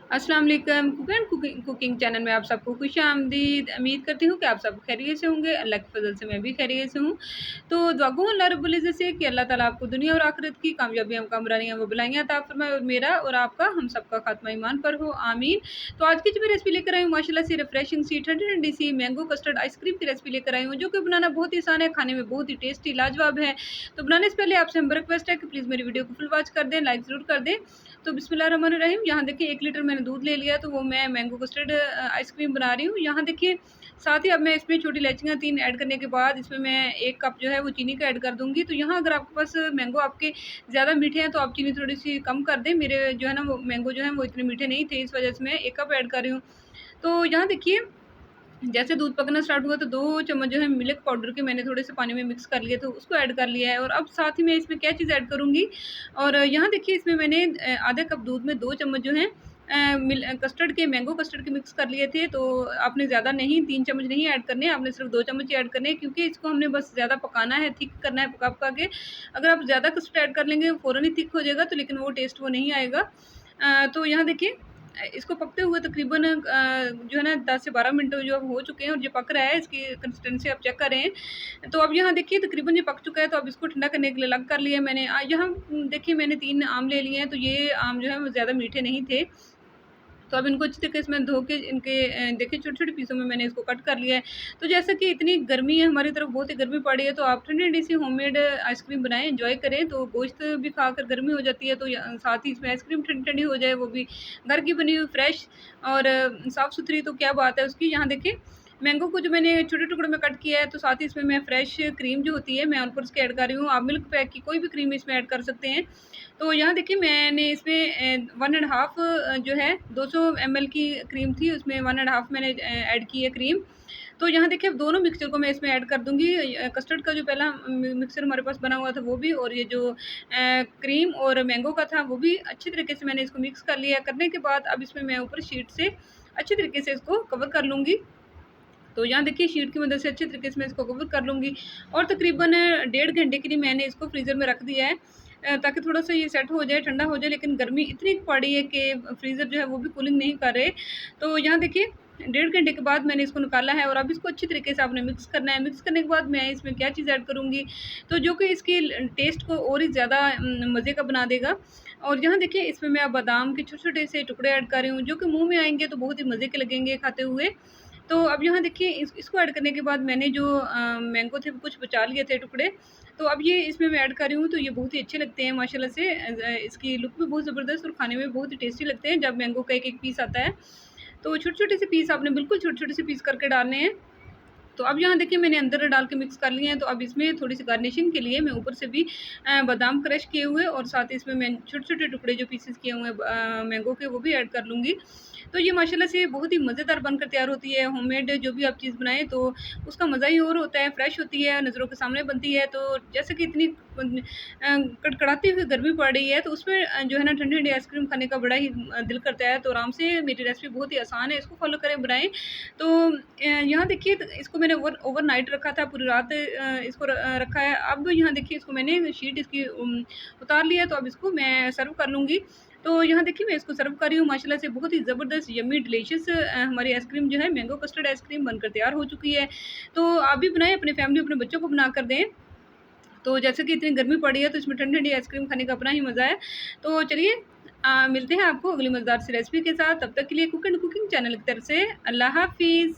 अस्सलाम वालेकुम cook and cooking channel में आप सबको खुशामदीद। उम्मीद करती हूँ कि आप सब खैरियत से होंगे। अल्लाह के फजल से मैं भी खैरियत से हूँ। तो दुआ गो अल्लाह रब्बुल इज़्ज़त से कि अल्लाह ताला आपको दुनिया और आखिरत की कामयाबियाँ कामरानियाँ व भलाइयाँ अता फरमाए और मेरा और आपका हम सबका खात्मा ईमान पर हो, आमीन। तो आज की जो मैं रेसिपी लेकर आई हूँ माशाल्लाह से रिफ्रेशिंग सी ठंडी ठंडी सी मैंगो कस्टर्ड आइसक्रीम की रेसिपी लेकर आई हूँ, जो कि बनाना बहुत ही आसान है, खाने में बहुत ही टेस्टी लाजवाब है। तो बनाने से पहले आपसे हम रिक्वेस्ट है कि प्लीज़ मेरी वीडियो को फुल वॉच कर दें, लाइक ज़रूर कर दें। तो बिस्मिल्लाहिर्रहमानिर्रहीम, यहाँ देखिए 1 लीटर मैंने दूध ले लिया, तो वो मैं मैंगो कस्टर्ड आइसक्रीम बना रही हूँ। यहाँ देखिए साथ ही अब मैं इसमें छोटी इलायचियाँ 3 ऐड करने के बाद इसमें मैं 1 कप जो है वो चीनी का ऐड कर दूँगी। तो यहाँ अगर आपके पास मैंगो आपके ज़्यादा मीठे हैं तो आप चीनी थोड़ी-सी कम कर दें। मेरे जो है ना वो मैंगो जो है वो इतने मीठे नहीं थे, इस वजह से मैं 1 कप ऐड कर रही हूँ। तो यहाँ देखिए जैसे दूध पकना स्टार्ट हुआ तो 2 चम्मच जो है मिल्क पाउडर के मैंने थोड़े से पानी में मिक्स कर लिए, तो उसको ऐड कर लिया है। और अब साथ ही मैं इसमें क्या चीज़ ऐड करूँगी, और यहाँ देखिए इसमें मैंने आधे कप दूध में 2 चम्मच जो है कस्टर्ड के मैंगो कस्टर्ड के मिक्स कर लिए थे। तो आपने ज़्यादा नहीं, 3 चम्मच नहीं ऐड करने, आपने सिर्फ 2 चम्मच ही ऐड करने हैं, क्योंकि इसको हमने बस ज़्यादा पकाना है, थिक करना है पका-पका के। अगर आप ज़्यादा कस्टर्ड ऐड कर लेंगे फ़ौरन ही थिक हो जाएगा, तो लेकिन वो टेस्ट वो नहीं आएगा। तो यहाँ देखिए इसको पकते हुए तकरीबन जो है ना 10 से 12 मिनट जो अब हो चुके हैं और ये पक रहा है, इसकी कंसिस्टेंसी आप चेक करें। तो अब यहाँ देखिए तकरीबन ये पक चुका है, तो अब इसको ठंडा करने के लिए अलग कर लिया है मैंने। यहाँ देखिए मैंने 3 आम ले लिए हैं, तो ये आम जो है वो ज़्यादा मीठे नहीं थे। तो अब इनको अच्छी तरीके से मैं धो के इनके देखिए छोटे-छोटे पीसों में मैंने इसको कट कर लिया है। तो जैसा कि इतनी गर्मी है हमारी तरफ, बहुत ही गर्मी पड़ रही है, तो आप ठंडी-ठंडी सी होममेड आइसक्रीम बनाएँ, एन्जॉय करें। तो गोश्त भी खाकर गर्मी हो जाती है, तो साथ ही इसमें आइसक्रीम ठंडी-ठंडी हो जाए, वो भी घर की बनी हुई फ्रेश और साफ़-सुथरी, तो क्या बात है उसकी। यहाँ देखिए मैंगो को जो मैंने छोटे टुकड़ों में कट किया है, तो साथ ही इसमें मैं फ्रेश क्रीम जो होती है मैं ऊपर उसके ऐड कर रही हूँ। आप मिल्क पैक की कोई भी क्रीम इसमें ऐड कर सकते हैं। तो यहाँ देखिए मैंने इसमें 1 एंड हाफ़ जो है 200 एमएल की क्रीम थी, उसमें 1 एंड हाफ़ मैंने ऐड की है क्रीम। तो यहाँ देखिए अब दोनों मिक्सचर को मैं इसमें ऐड कर दूँगी। कस्टर्ड का जो पहला मिक्सचर हमारे पास बना हुआ था वो भी, और ये जो क्रीम और मैंगो का था वो भी अच्छी तरीके से मैंने इसको मिक्स कर लिया। करने के बाद अब इसमें मैं ऊपर शीट से अच्छी तरीके से इसको कवर कर लूँगी। तो यहाँ देखिए शीट की मदद से अच्छे तरीके से मैं इसको कवर कर लूँगी, और तकरीबन 1.5 घंटे के लिए मैंने इसको फ्रीज़र में रख दिया है, ताकि थोड़ा-सा ये सेट हो जाए, ठंडा हो जाए। लेकिन गर्मी इतनी पड़ी है कि फ्रीज़र जो है वो भी कूलिंग नहीं कर रहे। तो यहाँ देखिए 1.5 घंटे के बाद मैंने इसको निकाला है, और अब इसको अच्छी तरीके से आपने मिक्स करना है। मिक्स करने के बाद मैं इसमें क्या चीज़ ऐड करूँगी, तो जो कि इसकी टेस्ट को और ही ज़्यादा मज़े का बना देगा। और यहाँ देखिए इसमें मैं अब बादाम के छोटे-छोटे से टुकड़े ऐड कर रही हूँ, जो कि मुँह में आएँगे तो बहुत ही मज़े के लगेंगे खाते हुए। तो अब यहाँ देखिए इसको ऐड करने के बाद मैंने जो मैंगो थे वो कुछ बचा लिए थे टुकड़े, तो अब ये इसमें मैं ऐड कर रही हूँ, तो ये बहुत ही अच्छे लगते हैं माशाल्लाह से। इसकी लुक भी बहुत ज़बरदस्त और खाने में बहुत ही टेस्टी लगते हैं जब मैंगो का एक-एक पीस आता है। तो छोटे-छोटे से पीस आपने बिल्कुल छोटे-छोटे से पीस करके डालने हैं। तो अब यहाँ देखिए मैंने अंदर डाल के मिक्स कर लिए हैं, तो अब इसमें थोड़ी-सी गार्निशिंग के लिए मैं ऊपर से भी बादाम क्रश किए हुए और साथ ही इसमें मैं छोटे-छोटे टुकड़े जो पीसेस किए हुए हैं मैंगो के, वो भी ऐड कर लूँगी। तो ये माशाल्लाह से बहुत ही मज़ेदार बनकर तैयार होती है। होममेड जो भी आप चीज़ बनाएँ तो उसका मज़ा ही और होता है, फ्रेश होती है, नज़रों के सामने बनती है। तो जैसे कि इतनी कड़कड़ाती हुई गर्मी पड़ रही है, तो उसमें जो है ना ठंडी-ठंडी आइसक्रीम खाने का बड़ा ही दिल करता है। तो आराम से मेरी रेसिपी बहुत ही आसान है, इसको फ़ॉलो करें, बनाएँ। तो यहाँ देखिए इसको मैंने ओवरनाइट रखा था, पूरी रात इसको रखा है। अब यहाँ देखिए इसको मैंने शीट इसकी उतार लिया है, तो अब इसको मैं सर्व कर लूँगी। तो यहाँ देखिए मैं इसको सर्व कर रही हूँ, माशाल्लाह से बहुत ही ज़बरदस्त यम्मी डिलीशियस हमारी आइसक्रीम जो है मैंगो कस्टर्ड आइसक्रीम बनकर तैयार हो चुकी है। तो आप भी बनाएँ, अपनी फैमिली, अपने बच्चों को बनाकर दें। तो जैसे कि इतनी गर्मी पड़ी है, तो इसमें ठंडी-ठंडी आइसक्रीम खाने का अपना ही मज़ा है। तो चलिए मिलते हैं आपको अगली मज़ेदार सी रेसिपी के साथ। तब तक के लिए कुक एंड कुकिंग चैनल की तरफ से अल्लाह हाफ़िज़।